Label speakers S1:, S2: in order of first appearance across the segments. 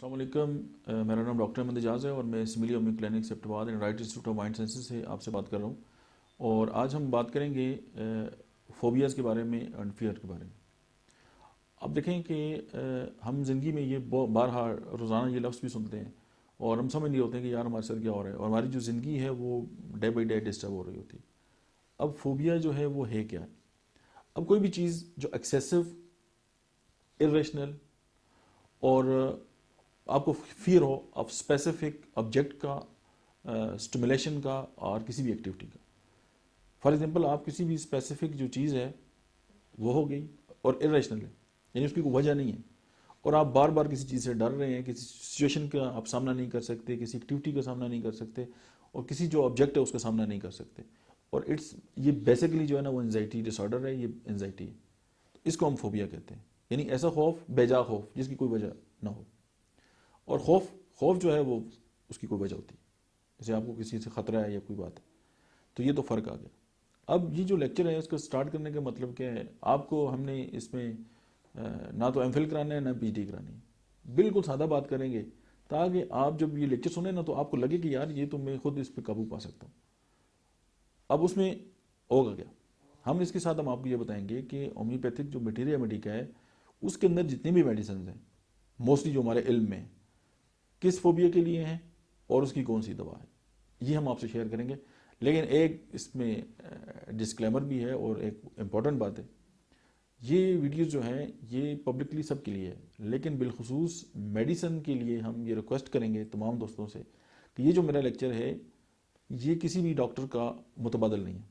S1: السلام علیکم، میرا نام ڈاکٹر احمد اعجاز ہے اور میں سملی اومی کلینک سیپٹواد and right institute of mind sciences سے آپ سے بات کر رہا ہوں. اور آج ہم بات کریں گے فوبیاز کے بارے میں اینڈ فیئر کے بارے میں. اب دیکھیں کہ ہم زندگی میں یہ بارہا روزانہ یہ لفظ بھی سنتے ہیں اور ہم سمجھ نہیں ہوتے ہیں کہ یار ہمارے ساتھ کیا ہو رہا ہے، اور ہماری جو زندگی ہے وہ ڈے بائی ڈے ڈسٹرب ہو رہی ہوتی ہے. اب فوبیا جو ہے وہ ہے کیا ہے؟ اب کوئی بھی چیز جو ایکسیسو، ارریشنل اور آپ کو فیئر ہو آف اسپیسیفک آبجیکٹ کا، اسٹیمولیشن کا اور کسی بھی ایکٹیویٹی کا. فار ایگزامپل آپ کسی بھی اسپیسیفک جو چیز ہے وہ ہو گئی اور ارریشنل ہے، یعنی اس کی کوئی وجہ نہیں ہے، اور آپ بار بار کسی چیز سے ڈر رہے ہیں، کسی سچویشن کا آپ سامنا نہیں کر سکتے، کسی ایکٹیویٹی کا سامنا نہیں کر سکتے، اور کسی جو آبجیکٹ ہے اس کا سامنا نہیں کر سکتے. اور یہ بیسیکلی جو ہے نا وہ انزائٹی ڈس آرڈر ہے، یہ انزائٹی ہے. اس کو ہم فوبیا کہتے ہیں، یعنی ایسا خوف، بیجا خوف جس کی کوئی وجہ نہ ہو. اور خوف جو ہے وہ اس کی کوئی وجہ ہوتی ہے، جیسے آپ کو کسی سے خطرہ ہے یا کوئی بات ہے. تو یہ تو فرق آ گیا. اب یہ جو لیکچر ہے اس کو سٹارٹ کرنے کا مطلب کیا ہے؟ آپ کو ہم نے اس میں نہ تو ایم فل کرانا ہے نہ پی ایچ ڈی کرانی ہے. بالکل سادہ بات کریں گے تاکہ آپ جب یہ لیکچر سنیں نا تو آپ کو لگے کہ یار یہ تو میں خود اس پہ قابو پا سکتا ہوں. اب اس میں ہوگا کیا؟ ہم اس کے ساتھ ہم آپ کو یہ بتائیں گے کہ ہومیوپیتھک جو مٹیریا میڈیکا ہے اس کے اندر جتنی بھی میڈیسنز ہیں موسٹلی جو ہمارے علم میں کس فوبیا کے لیے ہیں اور اس کی کون سی دوا ہے، یہ ہم آپ سے شیئر کریں گے. لیکن ایک اس میں ڈسکلیمر بھی ہے اور ایک امپورٹنٹ بات ہے، یہ ویڈیوز جو ہیں یہ پبلکلی سب کے لیے ہے، لیکن بالخصوص میڈیسن کے لیے ہم یہ ریکویسٹ کریں گے تمام دوستوں سے کہ یہ جو میرا لیکچر ہے یہ کسی بھی ڈاکٹر کا متبادل نہیں ہے.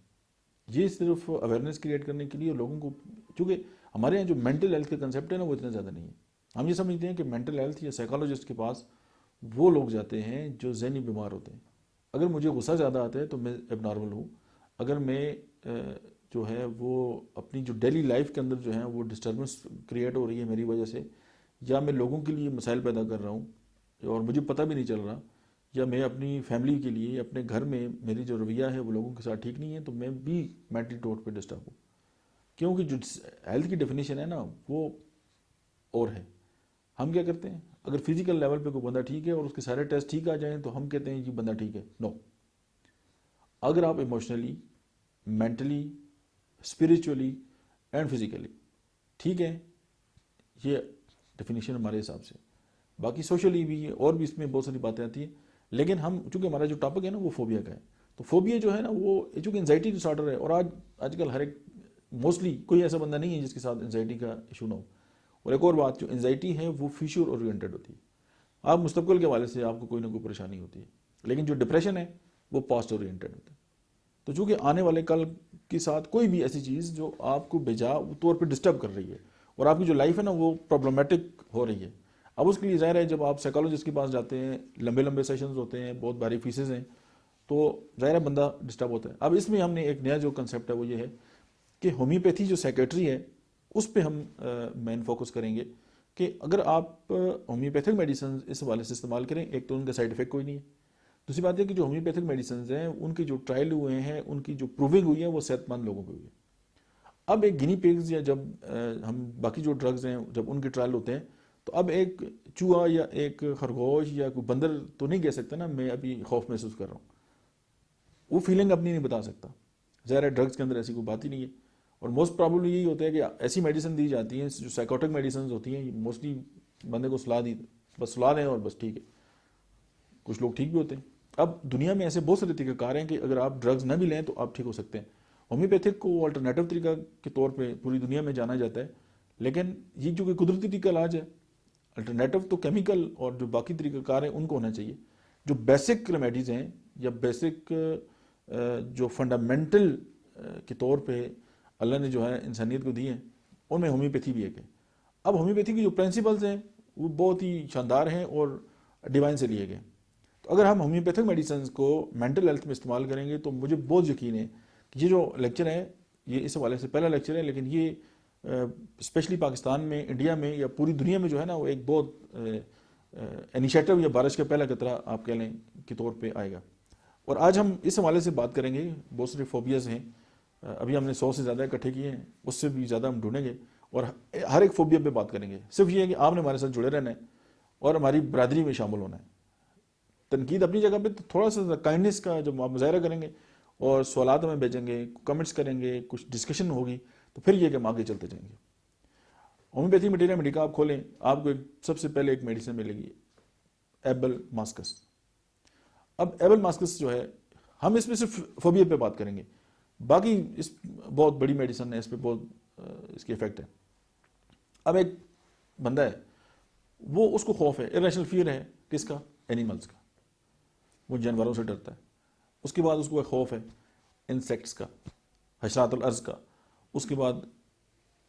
S1: یہ صرف اویئرنیس کریٹ کرنے کے لیے لوگوں کو، چونکہ ہمارے یہاں جو مینٹل ہیلتھ کا کنسیپٹ ہے نا وہ اتنا زیادہ نہیں ہے. ہم یہ سمجھتے ہیں کہ مینٹل ہیلتھ یا سائیکالوجسٹ کے پاس وہ لوگ جاتے ہیں جو ذہنی بیمار ہوتے ہیں. اگر مجھے غصہ زیادہ آتا ہے تو میں اب نارمل ہوں. اگر میں جو ہے وہ اپنی جو ڈیلی لائف کے اندر جو ہے وہ ڈسٹربنس کریٹ ہو رہی ہے میری وجہ سے، یا میں لوگوں کے لیے مسائل پیدا کر رہا ہوں اور مجھے پتہ بھی نہیں چل رہا، یا میں اپنی فیملی کے لیے اپنے گھر میں میری جو رویہ ہے وہ لوگوں کے ساتھ ٹھیک نہیں ہے، تو میں بھی مینٹلی طور پہ ڈسٹرب ہوں. کیونکہ جو ہیلتھ کی ڈیفینیشن ہے نا وہ اور ہے. ہم کیا کرتے ہیں؟ اگر فزیکل لیول پہ کوئی بندہ ٹھیک ہے اور اس کے سارے ٹیسٹ ٹھیک آ جائیں تو ہم کہتے ہیں یہ بندہ ٹھیک ہے. نو. اگر آپ emotionally, mentally, spiritually and physically ٹھیک ہے، یہ ڈیفینیشن ہمارے حساب سے. باقی سوشلی بھی اور بھی اس میں بہت ساری باتیں آتی ہیں، لیکن ہم چونکہ ہمارا جو ٹاپک ہے نا وہ فوبیا کا ہے، تو فوبیا جو ہے نا وہ چونکہ انزائٹی ڈس آرڈر ہے، اور آج کل ہر ایک موسٹلی کوئی ایسا بندہ نہیں ہے جس کے ساتھ انزائٹی کا ایشو نہ ہو. اور ایک اور بات، جو انزائٹی ہے وہ فیوچر اورینٹڈ ہوتی ہے. آپ مستقبل کے حوالے سے آپ کو کوئی نہ کوئی پریشانی ہوتی ہے، لیکن جو ڈپریشن ہے وہ پاسٹ اورینٹڈ ہوتا ہے. تو چونکہ آنے والے کل کے ساتھ کوئی بھی ایسی چیز جو آپ کو بجا طور پہ ڈسٹرب کر رہی ہے اور آپ کی جو لائف ہے نا وہ پرابلمٹک ہو رہی ہے. اب اس کے لیے ظاہر ہے جب آپ سائیکالوجسٹ کے پاس جاتے ہیں، لمبے لمبے سیشنز ہوتے ہیں، بہت بھاری فیسز ہیں، تو ظاہر ہے بندہ ڈسٹرب ہوتا ہے. اب اس میں ہم نے ایک نیا جو کنسیپٹ ہے وہ یہ ہے کہ ہومیوپیتھی جو سیکریٹری ہے اس پہ ہم مین فوکس کریں گے کہ اگر آپ ہومیوپیتھک میڈیسن اس حوالے سے استعمال کریں، ایک تو ان کا سائڈ افیکٹ کوئی نہیں ہے. دوسری بات یہ کہ جو ہومیوپیتھک میڈیسنز ہیں ان کی جو ٹرائل ہوئے ہیں، ان کی جو پروونگ ہوئی ہے وہ صحت مند لوگوں پہ ہوئی ہے. اب ایک گنی پیگز یا جب ہم باقی جو ڈرگز ہیں جب ان کے ٹرائل ہوتے ہیں تو اب ایک چوہا یا ایک خرگوش یا کوئی بندر تو نہیں کہہ سکتا نا میں ابھی خوف محسوس کر رہا ہوں، وہ فیلنگ اپنی نہیں بتا سکتا. ظاہر ہے ڈرگز کے اندر ایسی کوئی بات ہی نہیں ہے. اور موسٹ پرابلی یہی ہوتا ہے کہ ایسی میڈیسن دی جاتی ہیں جو سائیکوٹک میڈیسنز ہوتی ہیں، موسٹلی بندے کو صلاح دی، بس صلاح لیں اور بس ٹھیک ہے. کچھ لوگ ٹھیک بھی ہوتے ہیں. اب دنیا میں ایسے بہت سارے طریقہ کار ہیں کہ اگر آپ ڈرگز نہ بھی لیں تو آپ ٹھیک ہو سکتے ہیں. ہومیوپیتھک کو الٹرنیٹو طریقہ کے طور پہ پوری دنیا میں جانا جاتا ہے، لیکن یہ جو کہ قدرتی طریقہ علاج ہے، الٹرنیٹو تو کیمیکل اور جو باقی طریقہ کار ہیں ان کو ہونا چاہیے. جو بیسک ریمیڈیز ہیں یا بیسک جو فنڈامنٹل کے طور پہ اللہ نے جو ہے انسانیت کو دی ہیں ان میں ہومیوپیتھی بھی ایک ہے. اب ہومیوپیتھی کی جو پرنسپلز ہیں وہ بہت ہی شاندار ہیں اور ڈیوائن سے لیے گئے. تو اگر ہم ہومیوپیتھک میڈیسنز کو مینٹل ہیلتھ میں استعمال کریں گے تو مجھے بہت یقین ہے کہ یہ جو لیکچر ہے یہ اس حوالے سے پہلا لیکچر ہے، لیکن یہ اسپیشلی پاکستان میں، انڈیا میں یا پوری دنیا میں جو ہے نا وہ ایک بہت انیشیٹو یا بارش کا پہلا قطرہ آپ کہہ لیں کے طور پہ آئے گا. اور آج ہم اس حوالے سے بات کریں گے. بہت سارے فوبیاز ہیں، ابھی ہم نے 100 سے زیادہ اکٹھے کیے ہیں، اس سے بھی زیادہ ہم ڈھونڈیں گے اور ہر ایک فوبیا پہ بات کریں گے. صرف یہ ہے کہ آپ نے ہمارے ساتھ جڑے رہنا ہے اور ہماری برادری میں شامل ہونا ہے. تنقید اپنی جگہ پہ، تو تھوڑا سا کائنڈنس کا جب آپ مظاہرہ کریں گے اور سوالات ہمیں بھیجیں گے، کمنٹس کریں گے، کچھ ڈسکشن ہوگی، تو پھر یہ کہ ہم آگے چلتے جائیں گے. ہومیوپیتھی مٹیریا میڈیکا آپ کھولیں، آپ کو سب سے پہلے ایک میڈیسن ملے گی ایبل ماسکس. اب ایبل ماسکس جو ہے، ہم اس میں صرف فوبیا پہ بات کریں گے، باقی اس بہت بڑی میڈیسن ہے، اس پہ بہت اس کے افیکٹ ہے. اب ایک بندہ ہے، وہ اس کو خوف ہے، ارریشنل فیئر ہے، کس کا؟ اینیملس کا. وہ جانوروں سے ڈرتا ہے. اس کے بعد اس کو ایک خوف ہے انسیکٹس کا، حشرات الارض کا. اس کے بعد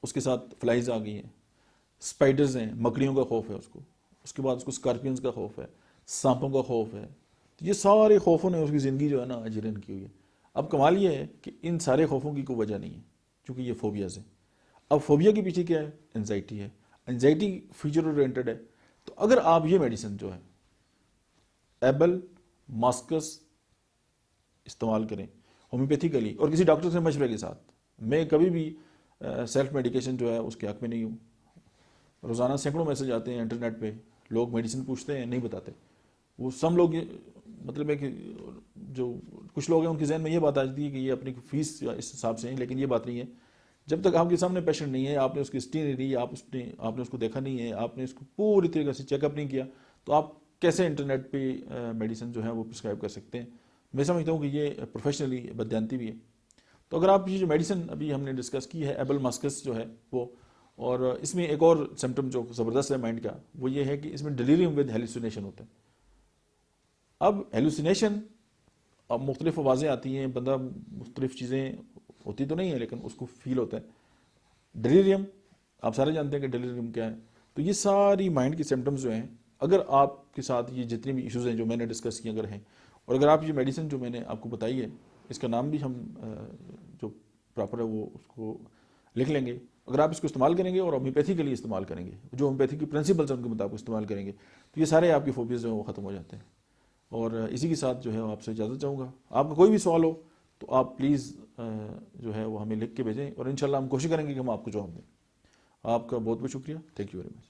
S1: اس کے ساتھ فلائز آ گئی ہیں، اسپائڈرز ہیں، مکڑیوں کا خوف ہے اس کو. اس کے بعد اس کو اسکارپینز کا خوف ہے، سانپوں کا خوف ہے. تو یہ سارے خوفوں نے اس کی زندگی جو ہے نا اجرن کی ہوئی ہے. اب کمال یہ ہے کہ ان سارے خوفوں کی کوئی وجہ نہیں ہے، چونکہ یہ فوبیاز ہیں. اب فوبیا کے پیچھے کیا ہے؟ انزائٹی ہے. انزائٹی فیوچر اورینٹڈ ہے. تو اگر آپ یہ میڈیسن جو ہے ایبل ماسکس استعمال کریں ہومیوپیتھیکلی اور کسی ڈاکٹر سے مشورے کے ساتھ، میں کبھی بھی سیلف میڈیکیشن جو ہے اس کے حق میں نہیں ہوں. روزانہ سینکڑوں میسج آتے ہیں انٹرنیٹ پہ، لوگ میڈیسن پوچھتے ہیں، نہیں بتاتے. وہ سم لوگ مطلب ہے کہ جو کچھ لوگ ہیں ان کے ذہن میں یہ بات آ جاتی ہے کہ یہ اپنی فیس اس حساب سے ہیں، لیکن یہ بات نہیں ہے. جب تک آپ کے سامنے پیشنٹ نہیں ہے، آپ نے اس کی ہسٹری نہیں لی، آپ نے اس کو دیکھا نہیں ہے، آپ نے اس کو پوری طریقے سے چیک اپ نہیں کیا، تو آپ کیسے انٹرنیٹ پہ میڈیسن جو ہے وہ پرسکرائب کر سکتے ہیں؟ میں سمجھتا ہوں کہ یہ پروفیشنلی بددیانتی بھی ہے. تو اگر آپ یہ جو میڈیسن ابھی ہم نے ڈسکس کی ہے ایبل ماسکس جو ہے وہ، اور اس میں ایک اور سمٹم جو زبردست ہے مائنڈ کا، وہ یہ ہے کہ اس میں ڈیلیریم ود ہیلوسینیشن ہوتا ہے. اب ہیلوسینیشن، اب مختلف آوازیں آتی ہیں، بندہ مختلف چیزیں ہوتی تو نہیں ہے لیکن اس کو فیل ہوتا ہے. ڈیلیریم آپ سارے جانتے ہیں کہ ڈیلیریم کیا ہے. تو یہ ساری مائنڈ کی سمٹمز جو ہیں، اگر آپ کے ساتھ یہ جتنی بھی ایشوز ہیں جو میں نے ڈسکس کی اگر ہیں، اور اگر آپ یہ میڈیسن جو میں نے آپ کو بتائی ہے، اس کا نام بھی ہم جو پراپر ہے وہ اس کو لکھ لیں گے. اگر آپ اس کو استعمال کریں گے اور ہومیوپیتھی کے لیے استعمال کریں گے، جو ہومیوپیتھی کی پرنسپلس ہیں ان کے مطابق استعمال کریں گے، تو یہ سارے آپ کی فوبیاز جو ہیں وہ ختم ہو جاتے ہیں. اور اسی کے ساتھ جو ہے آپ سے اجازت چاہوں گا. آپ کا کوئی بھی سوال ہو تو آپ پلیز جو ہے وہ ہمیں لکھ کے بھیجیں، اور انشاءاللہ ہم کوشش کریں گے کہ ہم آپ کو جواب دیں. آپ کا بہت بہت شکریہ. Thank you very much.